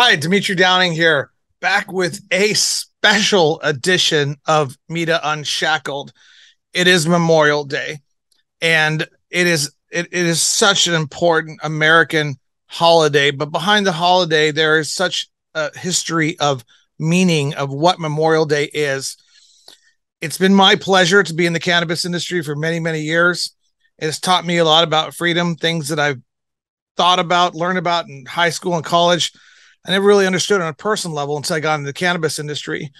right, Dimitri Downing here, back with a special edition of Mita Unshackled. It is Memorial Day, and it is such an important American holiday. But behind the holiday, there is such a history of meaning of what Memorial Day is. It's been my pleasure to be in the cannabis industry for many, many years. It's taught me a lot about freedom, things that I've thought about, learned about in high school and college. I never really understood on a personal level until I got into the cannabis industry.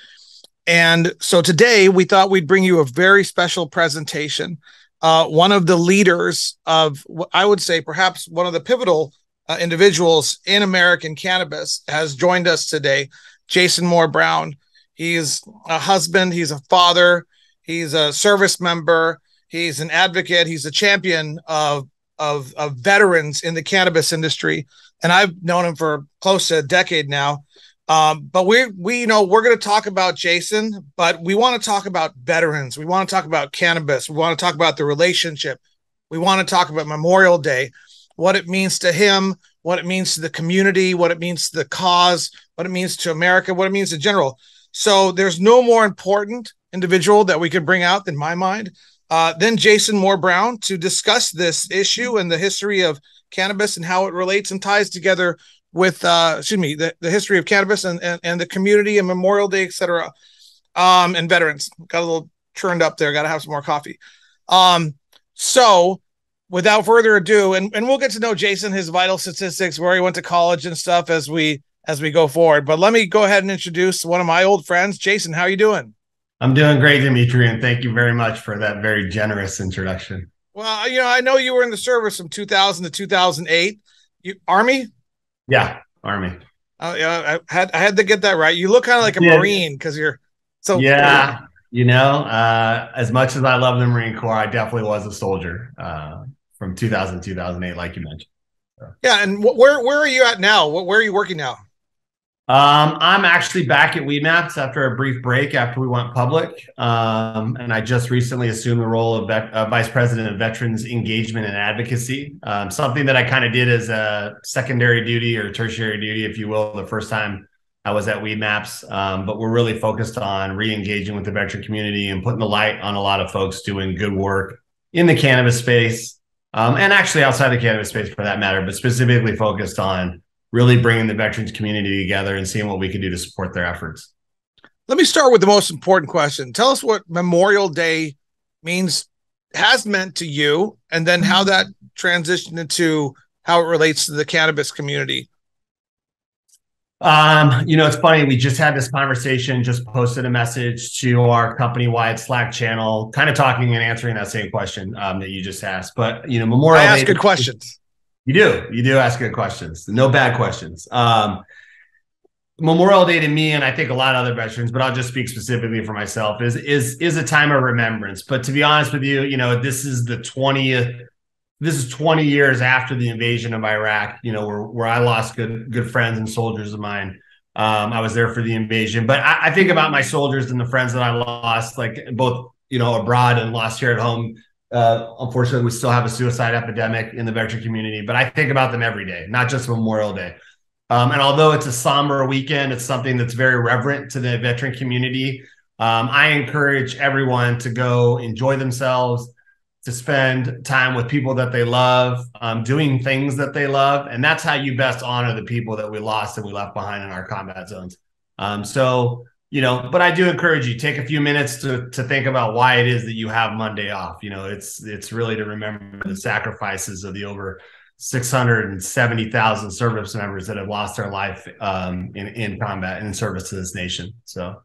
And so today we thought we'd bring you a very special presentation. One of the leaders of, I would say, perhaps one of the pivotal individuals in American cannabis has joined us today, Jason Moore Brown. He's a husband, he's a father, he's a service member, he's an advocate, he's a champion of veterans in the cannabis industry. And I've known him for close to a decade now. But we're going to talk about Jason, but we want to talk about veterans. We want to talk about cannabis. We want to talk about the relationship. We want to talk about Memorial Day, what it means to him, what it means to the community, what it means to the cause, what it means to America, what it means in general. So there's no more important individual that we could bring out, in my mind, than Jason Moore Brown to discuss this issue and the history of cannabis and how it relates and ties together with the history of cannabis and the community and Memorial Day, etc. And veterans. Got a little churned up there, gotta have some more coffee. So without further ado, and we'll get to know Jason, his vital statistics, where he went to college and stuff as we go forward. But let me go ahead and introduce one of my old friends. Jason, how are you doing? I'm doing great, Dimitri, and thank you very much for that very generous introduction. Well, I know you were in the service from 2000 to 2008. Army? Yeah, Army. I had to get that right. You look kind of like a Marine because you're so. Yeah, as much as I love the Marine Corps, I definitely was a soldier from 2000 to 2008, like you mentioned. So. Yeah, and where are you at now? Where are you working now? I'm actually back at Weedmaps after a brief break after we went public. And I just recently assumed the role of Vice President of Veterans Engagement and Advocacy, something that I kind of did as a secondary duty or tertiary duty, if you will, the first time I was at Weedmaps. But we're really focused on re-engaging with the veteran community and putting the light on a lot of folks doing good work in the cannabis space, and actually outside the cannabis space for that matter, but specifically focused on really bringing the veterans community together and seeing what we can do to support their efforts. Let me start with the most important question. Tell us what Memorial Day has meant to you, and then how that transitioned into how it relates to the cannabis community. It's funny. We just had this conversation, just posted a message to our company-wide Slack channel, kind of talking and answering that same question that you just asked. But, Memorial Day. I ask good questions. You do ask good questions. No bad questions. Memorial Day to me, and I think a lot of other veterans, but I'll just speak specifically for myself, is a time of remembrance. But to be honest with you, this is 20 years after the invasion of Iraq, where I lost good friends and soldiers of mine. I was there for the invasion, but I think about my soldiers and the friends that I lost, like both, abroad and lost here at home. Unfortunately, we still have a suicide epidemic in the veteran community, but I think about them every day, not just Memorial Day. And although it's a somber weekend, it's something that's very reverent to the veteran community. I encourage everyone to go enjoy themselves, to spend time with people that they love, doing things that they love. And that's how you best honor the people that we lost and we left behind in our combat zones. But I do encourage you, take a few minutes to think about why it is that you have Monday off. It's really to remember the sacrifices of the over 670,000 service members that have lost their life in combat and in service to this nation. So,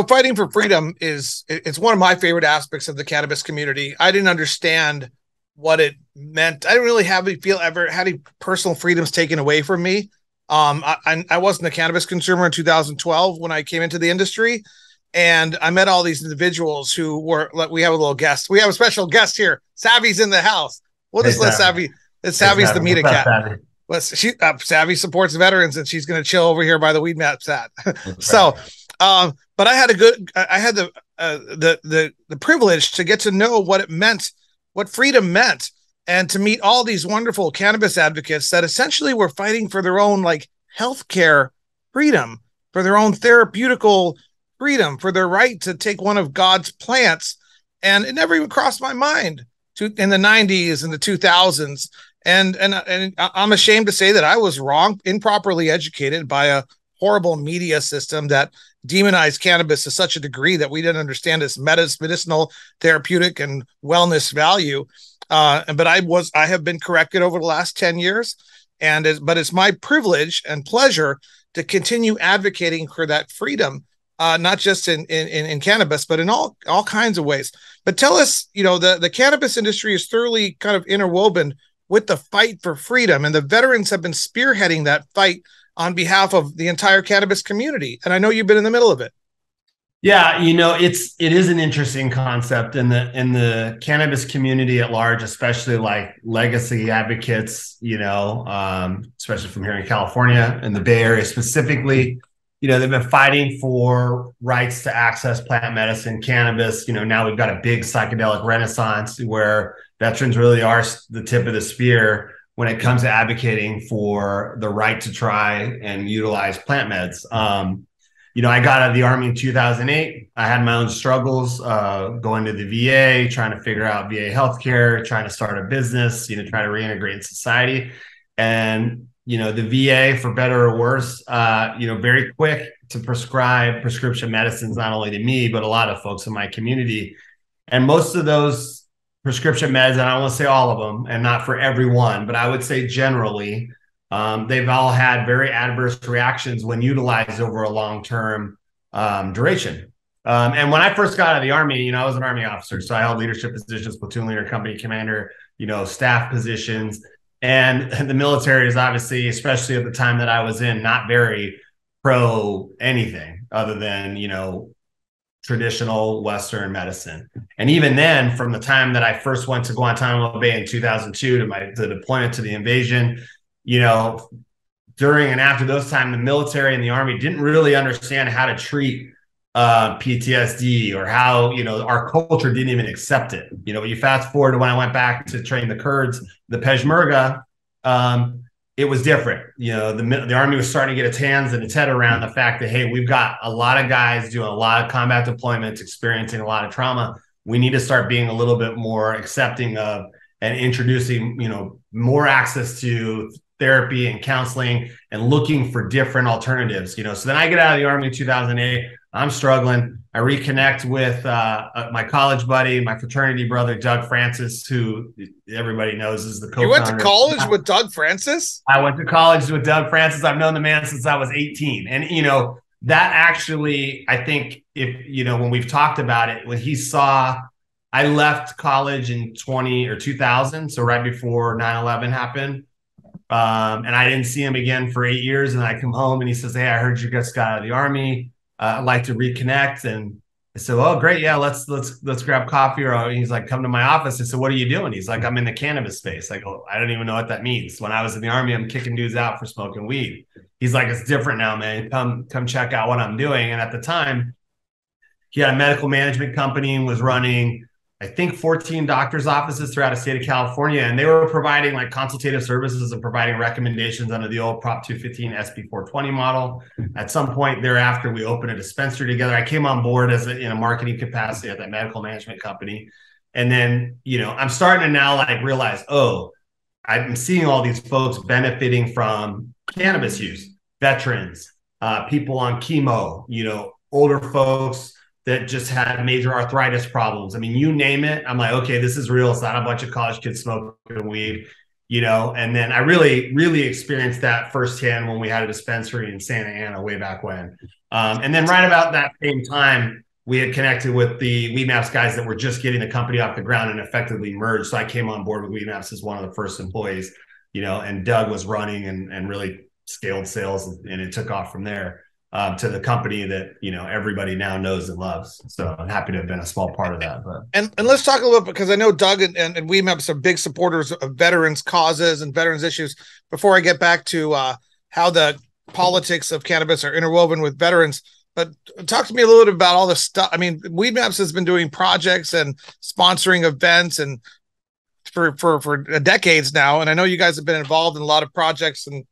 fighting for freedom it's one of my favorite aspects of the cannabis community. I didn't understand what it meant. I didn't really ever had any personal freedoms taken away from me. I wasn't a cannabis consumer in 2012 when I came into the industry, and I met all these individuals who were like, we have a little guest. We have a special guest here. Savvy's in the house. We'll just let Savvy. Savvy's the Mita cat. Savvy supports veterans, and she's going to chill over here by the Weedmaps hat. So, but I had the privilege to get to know what it meant, what freedom meant, and to meet all these wonderful cannabis advocates that essentially were fighting for their own healthcare freedom, for their own therapeutical freedom, for their right to take one of God's plants. And it never even crossed my mind in the 90s and the 2000s. And I'm ashamed to say that I was wrong, improperly educated by a horrible media system that demonized cannabis to such a degree that we didn't understand its medicinal, therapeutic, and wellness value. But I have been corrected over the last 10 years. But it's my privilege and pleasure to continue advocating for that freedom, not just in cannabis, but in all kinds of ways. But tell us, the cannabis industry is thoroughly kind of interwoven with the fight for freedom, and the veterans have been spearheading that fight on behalf of the entire cannabis community. And I know you've been in the middle of it. Yeah, it is an interesting concept in the cannabis community at large, especially like legacy advocates, especially from here in California and the Bay Area specifically. They've been fighting for rights to access plant medicine, cannabis. Now we've got a big psychedelic renaissance where veterans really are the tip of the spear when it comes to advocating for the right to try and utilize plant meds. I got out of the Army in 2008. I had my own struggles going to the VA, trying to figure out VA healthcare, trying to start a business, try to reintegrate in society. And, the VA, for better or worse, very quick to prescribe prescription medicines, not only to me, but a lot of folks in my community. And most of those prescription meds, and I don't want to say all of them, and not for everyone, but I would say generally, they've all had very adverse reactions when utilized over a long-term duration. And when I first got out of the Army, I was an Army officer, so I held leadership positions, platoon leader, company commander, staff positions. And the military is obviously, especially at the time that I was in, not very pro anything other than, traditional Western medicine. And even then, from the time that I first went to Guantanamo Bay in 2002 to the deployment to the invasion, during and after those times, the military and the Army didn't really understand how to treat PTSD or how, our culture didn't even accept it. You fast forward to when I went back to train the Kurds, the Peshmerga, it was different. The Army was starting to get its hands and its head around the fact that, hey, we've got a lot of guys doing a lot of combat deployments, experiencing a lot of trauma. We need to start being a little bit more accepting of and introducing, more access to therapy and counseling and looking for different alternatives. So then I get out of the Army in 2008. I'm struggling. I reconnect with my college buddy, my fraternity brother, Doug Francis, who everybody knows is the co-founder. You went to college with Doug Francis? I went to college with Doug Francis. I've known the man since I was 18. And, that actually, I think when we've talked about it, when he saw, I left college in 2000, so right before 9/11 happened. And I didn't see him again for 8 years. And I come home and he says, "Hey, I heard you just got out of the Army. I'd like to reconnect." And I said, "Oh, great. Yeah, let's grab coffee." Or he's like, "Come to my office." I said, "What are you doing?" He's like, "I'm in the cannabis space." I go, "I don't even know what that means. When I was in the Army, I'm kicking dudes out for smoking weed." He's like, "It's different now, man. Come check out what I'm doing." And at the time, he had a medical management company and was running, I think, 14 doctors' offices throughout the state of California. And they were providing like consultative services and providing recommendations under the old Prop 215 SB 420 model. At some point thereafter, we opened a dispensary together. I came on board in a marketing capacity at that medical management company. And then, I'm starting to now like realize, I'm seeing all these folks benefiting from cannabis use, veterans, people on chemo, older folks that just had major arthritis problems. I mean, you name it. I'm like, okay, this is real. It's not a bunch of college kids smoking weed, and then I really, really experienced that firsthand when we had a dispensary in Santa Ana way back when. And then right about that same time, we had connected with the Weedmaps guys that were just getting the company off the ground and effectively merged. So I came on board with Weedmaps as one of the first employees, and Doug was running and really scaled sales, and it took off from there. To the company that everybody now knows and loves. So I'm happy to have been a small part of that. But and let's talk a little bit, because I know Doug and Weedmaps are big supporters of veterans causes and veterans issues. Before I get back to how the politics of cannabis are interwoven with veterans, but talk to me a little bit about all the stuff. I mean, Weedmaps has been doing projects and sponsoring events and for decades now, and I know you guys have been involved in a lot of projects and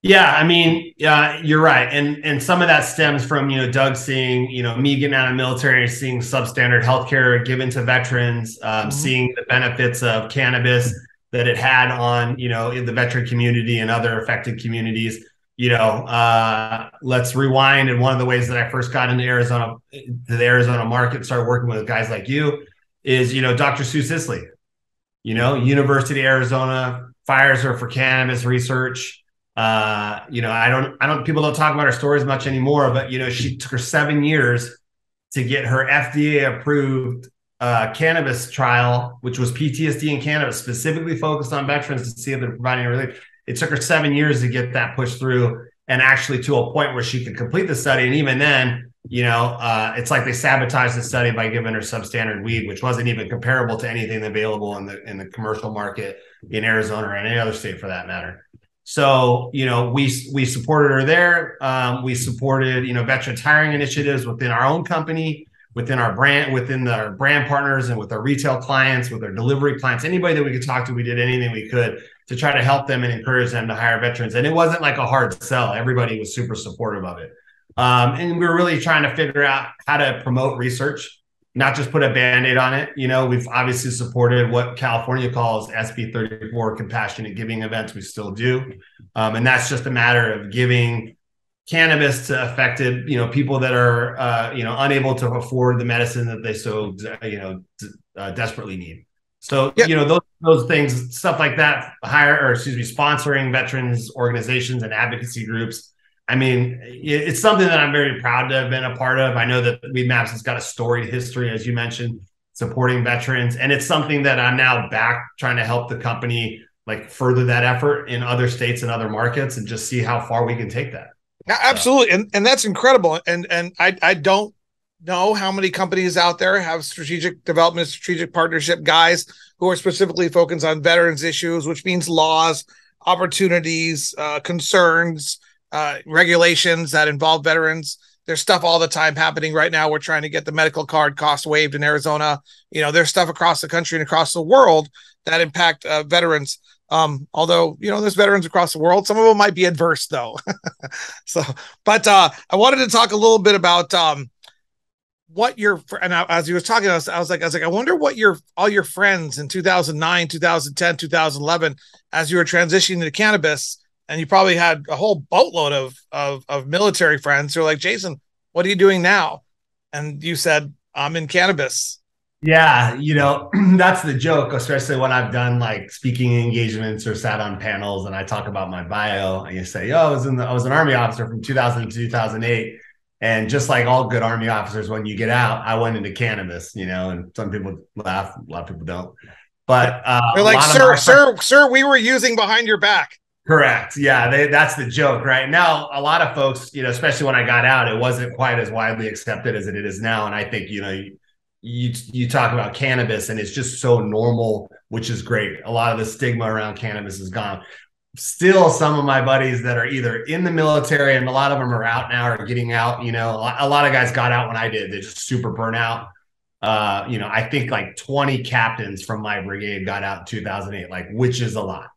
Yeah, I mean, you're right, and some of that stems from Doug seeing me getting out of the military and seeing substandard healthcare given to veterans, seeing the benefits of cannabis that it had on in the veteran community and other affected communities. Let's rewind. And one of the ways that I first got into Arizona, to the Arizona market, started working with guys like you, is Dr. Sue Sisley. University of Arizona fires her for cannabis research. People don't talk about her story as much anymore, but she took her 7 years to get her FDA approved cannabis trial, which was PTSD and cannabis, specifically focused on veterans to see if they're providing relief. It took her 7 years to get that pushed through, and actually to a point where she could complete the study. And even then, it's like they sabotaged the study by giving her substandard weed, which wasn't even comparable to anything available in the commercial market in Arizona or any other state for that matter. So, we supported her there. We supported, veterans hiring initiatives within our own company, within our brand partners, and with our retail clients, with our delivery clients, anybody that we could talk to. We did anything we could to try to help them and encourage them to hire veterans. And it wasn't like a hard sell. Everybody was super supportive of it. And we were really trying to figure out how to promote research, not just put a Band-Aid on it. We've obviously supported what California calls SB 34 compassionate giving events. We still do. And that's just a matter of giving cannabis to affected, people that are, unable to afford the medicine that they so, desperately need. So, those things, stuff like that, sponsoring veterans organizations and advocacy groups. I mean, it's something that I'm very proud to have been a part of. I know that Weedmaps has got a storied history, as you mentioned, supporting veterans. And it's something that I'm now back trying to help the company further that effort in other states and other markets, and just see how far we can take that. Yeah, absolutely. And that's incredible. And I don't know how many companies out there have strategic development, strategic partnership guys who are specifically focused on veterans issues, which means laws, opportunities, concerns, regulations that involve veterans. There's stuff all the time happening right now. We're trying to get the medical card cost waived in Arizona. There's stuff across the country and across the world that impact veterans. Although, there's veterans across the world. Some of them might be adverse though. But I wanted to talk a little bit about what as you were talking to us, I was like, I wonder what all your friends in 2009, 2010, 2011, as you were transitioning to cannabis. And you probably had a whole boatload of military friends who are like, Jason, what are you doing now? And you said, I'm in cannabis. Yeah, that's the joke, especially when I've done speaking engagements or sat on panels and I talk about my bio and you say, I was an Army officer from 2000 to 2008. And just like all good Army officers, when you get out, I went into cannabis, and some people laugh, a lot of people don't. But they're like, sir, we were using behind your back. Correct. Yeah, that's the joke, right? Now, a lot of folks, especially when I got out, it wasn't quite as widely accepted as it is now. And I think, you talk about cannabis and it's just so normal, which is great. A lot of the stigma around cannabis is gone. Still, some of my buddies that are either in the military, and a lot of them are out now or getting out, a lot of guys got out when I did. They're just super burnout. I think 20 captains from my brigade got out in 2008, which is a lot.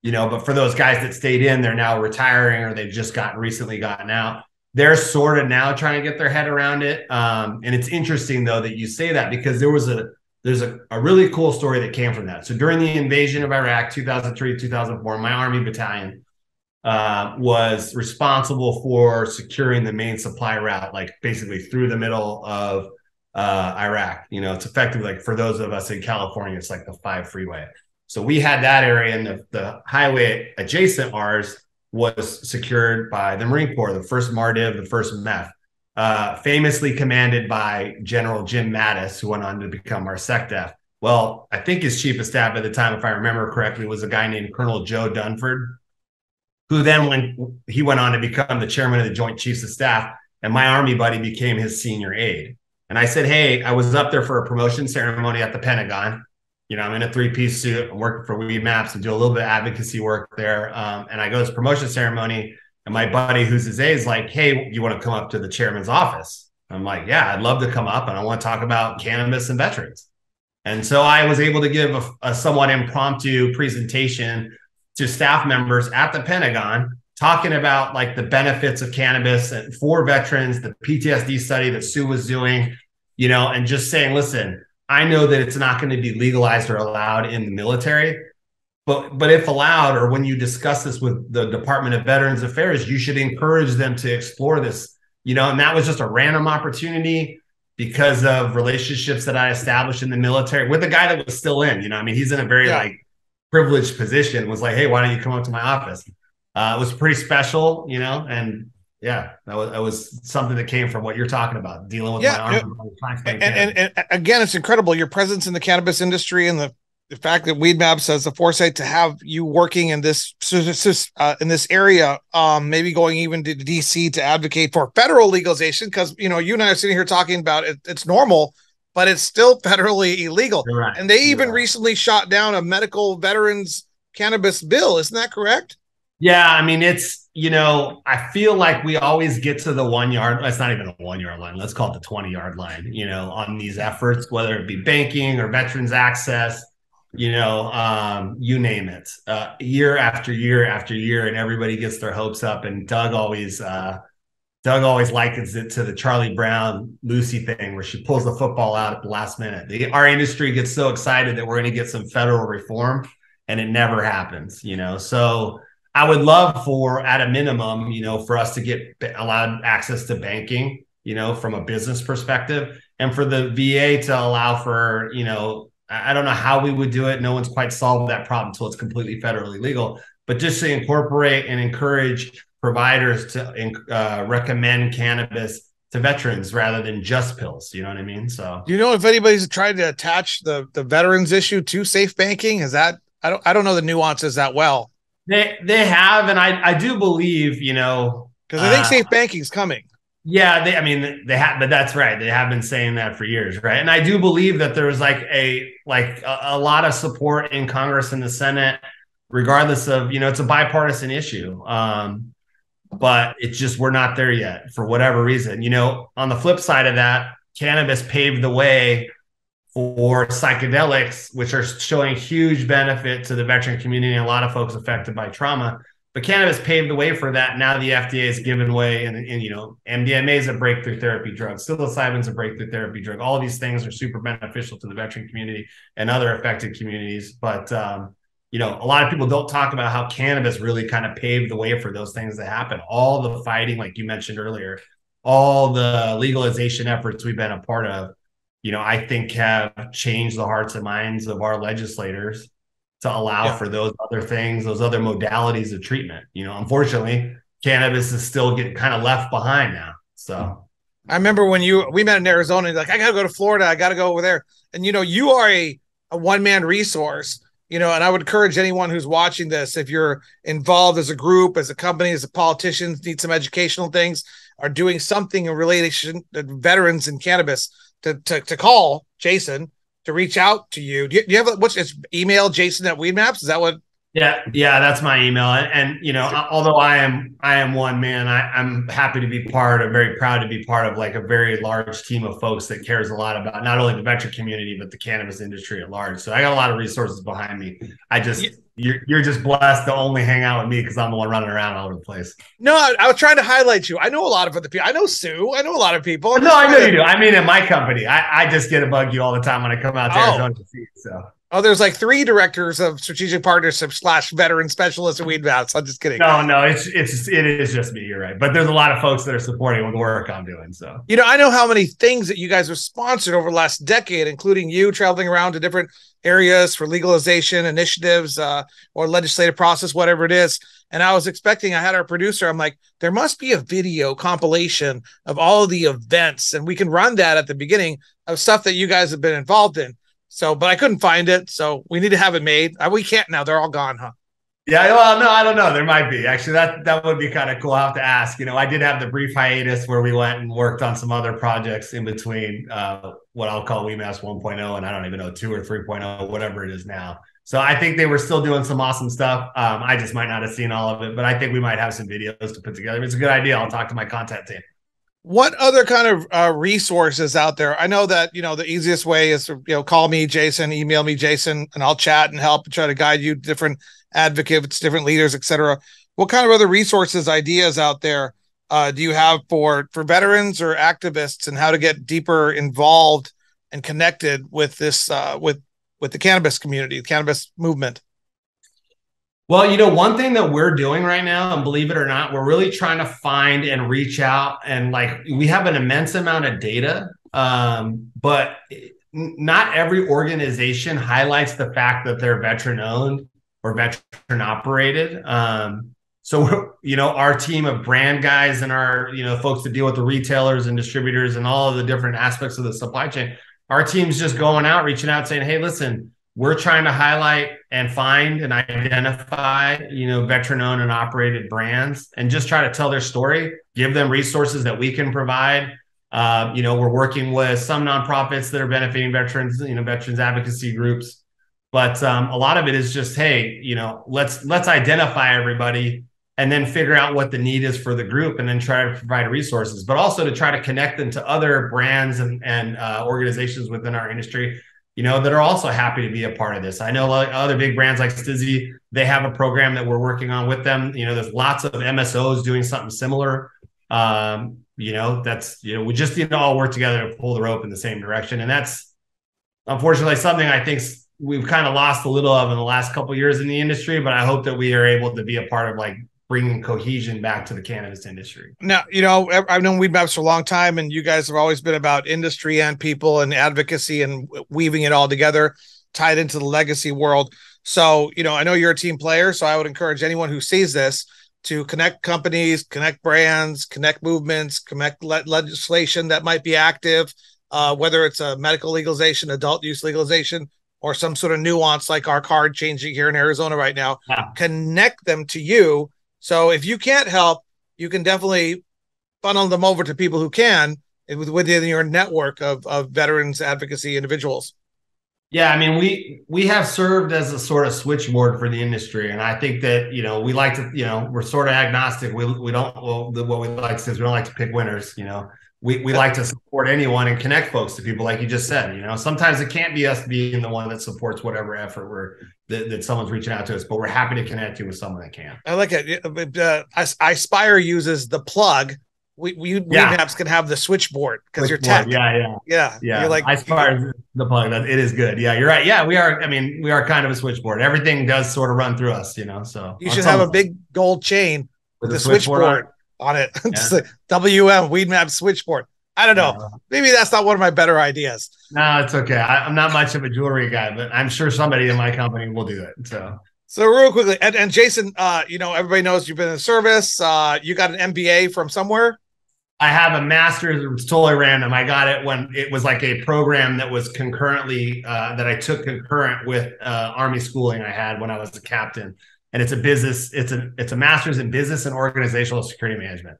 But for those guys that stayed in, they're now retiring or they've just recently gotten out. They're sort of now trying to get their head around it. And it's interesting though that you say that, because there's a really cool story that came from that. So during the invasion of Iraq, 2003, 2004, my Army battalion was responsible for securing the main supply route, basically through the middle of Iraq. It's effectively for those of us in California, it's the 5 freeway. So we had that area, and the highway adjacent ours was secured by the Marine Corps, the 1st MARDIV, the 1st MEF, famously commanded by General Jim Mattis, who went on to become our SecDef. Well, I think his chief of staff at the time, if I remember correctly, was a guy named Colonel Joe Dunford, who then went on to become the chairman of the Joint Chiefs of Staff, and my Army buddy became his senior aide. And I said, hey, I was up there for a promotion ceremony at the Pentagon. I'm in a 3-piece suit. I'm working for Weedmaps and do a little bit of advocacy work there. And I go to this promotion ceremony, and my buddy, who's his aide, is like, hey, you want to come up to the chairman's office? I'm like, yeah, I'd love to come up, and I want to talk about cannabis and veterans. And so I was able to give a somewhat impromptu presentation to staff members at the Pentagon talking about like the benefits of cannabis for veterans, the PTSD study that Sue was doing, and just saying, listen, I know that it's not going to be legalized or allowed in the military, but if allowed, or when you discuss this with the Department of Veterans Affairs, you should encourage them to explore this, and that was just a random opportunity because of relationships that I established in the military with a guy that was still in, he's in a very like privileged position, was like, hey, why don't you come up to my office? It was pretty special, and yeah, that was something that came from what you're talking about, dealing with my arm. And again, it's incredible your presence in the cannabis industry and the fact that Weedmaps has the foresight to have you working in this area, maybe going even to DC to advocate for federal legalization, because you and I are sitting here talking about it, it's normal, but it's still federally illegal. Right. And they even recently shot down a medical veterans cannabis bill. Isn't that correct? Yeah, it's, I feel like we always get to the 1 yard. It's not even a 1 yard line. Let's call it the 20-yard line, on these efforts, whether it be banking or veterans access, you name it, year after year after year, and everybody gets their hopes up. And Doug always likens it to the Charlie Brown Lucy thing, where she pulls the football out at the last minute. Our industry gets so excited that we're going to get some federal reform, and it never happens, So I would love for, at a minimum, for us to get allowed access to banking, from a business perspective, and for the VA to allow for, I don't know how we would do it. No one's quite solved that problem until it's completely federally legal, but just to incorporate and encourage providers to recommend cannabis to veterans rather than just pills. You know what I mean? So, do you know if anybody's tried to attach the veterans issue to safe banking? Is that, I don't know the nuances that well. They have, and I do believe, because I think safe banking is coming. Yeah, they have, but that's right. They have been saying that for years, right? And I do believe that there was a lot of support in Congress and the Senate, regardless of, it's a bipartisan issue. But it's just, we're not there yet for whatever reason. On the flip side of that, cannabis paved the way for psychedelics, which are showing huge benefit to the veteran community and a lot of folks affected by trauma. But cannabis paved the way for that. Now the FDA has given way, and MDMA is a breakthrough therapy drug. Psilocybin is a breakthrough therapy drug. All of these things are super beneficial to the veteran community and other affected communities. But, a lot of people don't talk about how cannabis really kind of paved the way for those things to happen. All the fighting, like you mentioned earlier, all the legalization efforts we've been a part of, I think have changed the hearts and minds of our legislators to allow for those other things, those other modalities of treatment. Unfortunately, cannabis is still getting kind of left behind now. So I remember when we met in Arizona, and like, I got to go to Florida. I got to go over there. And, you are a one-man resource, and I would encourage anyone who's watching this, if you're involved as a group, as a company, as a politician, need some educational things, are doing something in relation to veterans and cannabis, to call Jason, to reach out to you. Do you have what's its email, Jason@Weedmaps? Is that what? Yeah, that's my email. And although I am one man, I'm happy to be very proud to be part of like a very large team of folks that cares a lot about not only the veteran community, but the cannabis industry at large. So I got a lot of resources behind me. You're just blessed to only hang out with me because I'm the one running around all over the place. No, I was trying to highlight you. I know a lot of other people. I know Sue. I know a lot of people. No, I know you do. In my company, I just get to bug you all the time when I come out to Arizona to see you. So. Oh, there's like 3 directors of strategic partnerships / veteran specialists at Weedmaps. I'm just kidding. No, it is just me. You're right. But there's a lot of folks that are supporting the work I'm doing. So, I know how many things that you guys have sponsored over the last decade, including you traveling around to different areas for legalization initiatives or legislative process, whatever it is. And I was expecting, I had our producer, I'm like, there must be a video compilation of all of the events, and we can run that at the beginning of stuff that you guys have been involved in. So, but I couldn't find it. So we need to have it made. We can't now. They're all gone, huh? Yeah. Well, no, I don't know. There might be. Actually, that would be kind of cool. I'll have to ask. I did have the brief hiatus where we went and worked on some other projects in between what I'll call Weedmaps 1.0 and I don't even know 2 or 3.0, whatever it is now. So I think they were still doing some awesome stuff. I just might not have seen all of it, but I think we might have some videos to put together. It's a good idea. I'll talk to my content team. What other kind of resources out there? I know that, the easiest way is to, call me, Jason, email me, Jason, and I'll chat and help and try to guide you to different advocates, different leaders, etc. What kind of other resources, ideas out there do you have for veterans or activists, and how to get deeper involved and connected with this, with the cannabis community, the cannabis movement? Well, one thing that we're doing right now, and believe it or not, we're really trying to find and reach out, and like we have an immense amount of data, but not every organization highlights the fact that they're veteran owned or veteran operated. So, our team of brand guys and our, folks that deal with the retailers and distributors and all of the different aspects of the supply chain, our team's just going out, reaching out, saying, hey, listen, we're trying to highlight and find and identify, veteran owned and operated brands, and just try to tell their story, give them resources that we can provide. We're working with some nonprofits that are benefiting veterans, veterans advocacy groups. But a lot of it is just, hey, let's identify everybody and then figure out what the need is for the group, and then try to provide resources, but also to try to connect them to other brands and organizations within our industry, that are also happy to be a part of this. I know other big brands like Stizzy, they have a program that we're working on with them. There's lots of MSOs doing something similar. We just need to all work together to pull the rope in the same direction. And that's unfortunately something I think we've kind of lost a little of in the last couple of years in the industry, but I hope that we are able to be a part of bringing cohesion back to the cannabis industry. Now, I've known Weed Maps for a long time, and you guys have always been about industry and people and advocacy and weaving it all together, tied into the legacy world. So, I know you're a team player, so I would encourage anyone who sees this to connect companies, connect brands, connect movements, connect legislation that might be active, whether it's a medical legalization, adult use legalization, or some sort of nuance like our card changing here in Arizona right now. Yeah. Connect them to you. So if you can't help, you can definitely funnel them over to people who can within your network of veterans advocacy individuals. Yeah, I mean, we have served as a sort of switchboard for the industry, and I think that we like to, we're sort of agnostic. We don't what we like to say is we don't like to pick winners. We like to support anyone and connect folks to people, like you just said. Sometimes it can't be us being the one that supports whatever effort that someone's reaching out to us, but we're happy to connect you with someone that can. I like it. Ispire uses the plug. Weed Maps can have the switchboard because you're tech. Yeah. You're like Ispire the plug. It is good. Yeah, you're right. Yeah, we are. I mean, we are kind of a switchboard. Everything does sort of run through us. So you should have a big gold chain with the switchboard on it. It's like WM Weed Maps switchboard. I don't know. Maybe that's not one of my better ideas. No, it's okay. I'm not much of a jewelry guy, but I'm sure somebody in my company will do it. So real quickly, and Jason, everybody knows you've been in the service. You got an MBA from somewhere? I have a master's. It's totally random. I got it when it was like a program that was concurrently that I took concurrent with Army schooling I had when I was a captain. And it's a business. It's a master's in business and organizational security management.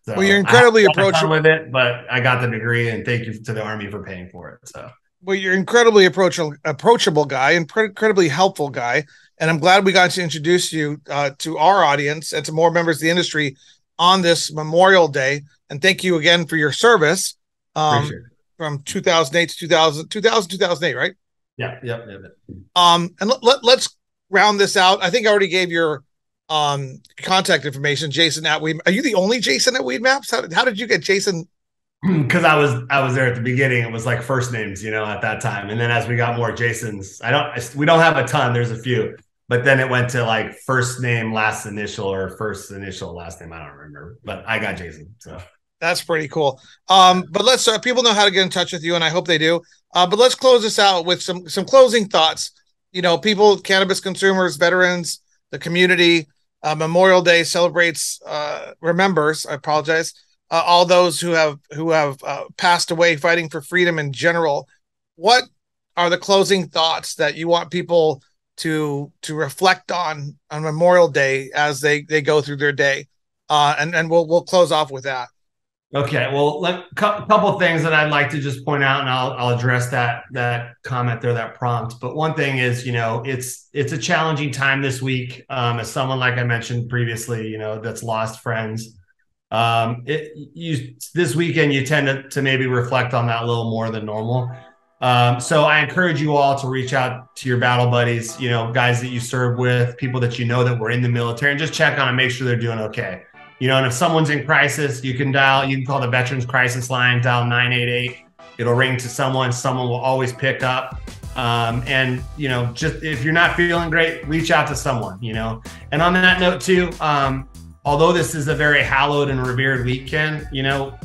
So well, you're incredibly approachable with it, but I got the degree, and thank you to the Army for paying for it. So, well, you're incredibly approachable guy, and incredibly helpful guy. And I'm glad we got to introduce you to our audience and to more members of the industry on this Memorial Day. And thank you again for your service from 2008 to 2008, right? Yeah. And let's round this out. I think I already gave your contact information, Jason at Weed. Are you the only Jason at Weed Maps? How did you get Jason? Because I was there at the beginning. It was like first names, at that time, and then as we got more Jasons, we don't have a ton. There's a few, but then it went to like first name, last initial, or first initial, last name. I don't remember, but I got Jason. So that's pretty cool. But let's people know how to get in touch with you, and I hope they do. But let's close this out with some closing thoughts. People, cannabis consumers, veterans, the community. Memorial Day celebrates, remembers. I apologize. All those who have passed away fighting for freedom in general. What are the closing thoughts that you want people to reflect on Memorial Day as they go through their day? And we'll close off with that. Okay, well, a couple of things that I'd like to just point out, and I'll address that comment there, that prompt. But one thing is, it's a challenging time this week. As someone, like I mentioned previously, that's lost friends. This weekend, you tend to maybe reflect on that a little more than normal. So I encourage you all to reach out to your battle buddies, guys that you serve with, people that you know that were in the military, and just check on and make sure they're doing okay. And if someone's in crisis, you can call the Veterans Crisis Line, dial 988. It'll ring to someone will always pick up. And just if you're not feeling great, reach out to someone, And on that note too, although this is a very hallowed and revered weekend,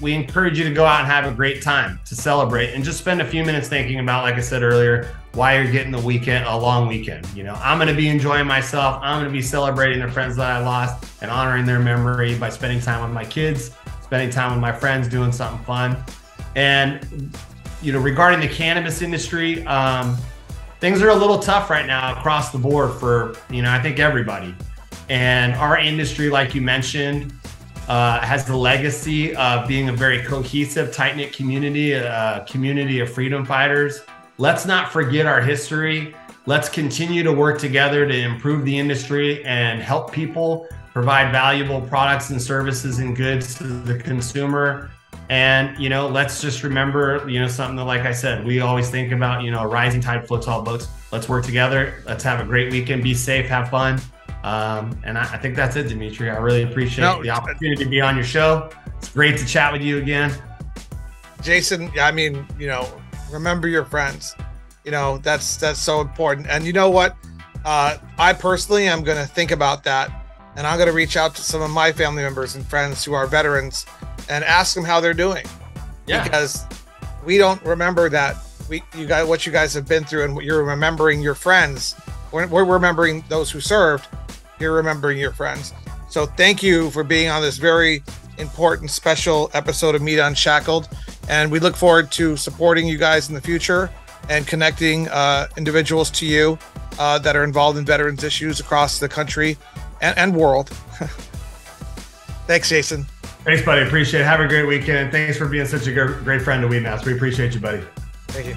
we encourage you to go out and have a great time to celebrate and just spend a few minutes thinking about, like I said earlier, why you're getting a long weekend. I'm going to be enjoying myself. I'm going to be celebrating the friends that I lost and honoring their memory by spending time with my kids, spending time with my friends, doing something fun. And, regarding the cannabis industry, things are a little tough right now across the board for, I think everybody. And our industry, like you mentioned, has the legacy of being a very cohesive, tight-knit community, a community of freedom fighters. Let's not forget our history. Let's continue to work together to improve the industry and help people provide valuable products and services and goods to the consumer. And, let's just remember, something that, like I said, we always think about, a rising tide floats all boats. Let's work together. Let's have a great weekend. Be safe, have fun. And I think that's it, Dimitri. I really appreciate the opportunity to be on your show. It's great to chat with you again. Jason, remember your friends. That's so important. And you know what? I personally am going to think about that, and I'm going to reach out to some of my family members and friends who are veterans and ask them how they're doing. Yeah. Because we don't remember that what you guys have been through, and what you're remembering your friends. We're remembering those who served. You're remembering your friends. So thank you for being on this very important, special episode of Media Unshackled. And we look forward to supporting you guys in the future and connecting individuals to you that are involved in veterans issues across the country and world. Thanks, Jason. Thanks, buddy. Appreciate it. Have a great weekend. Thanks for being such a great friend to WeMass. We appreciate you, buddy. Thank you.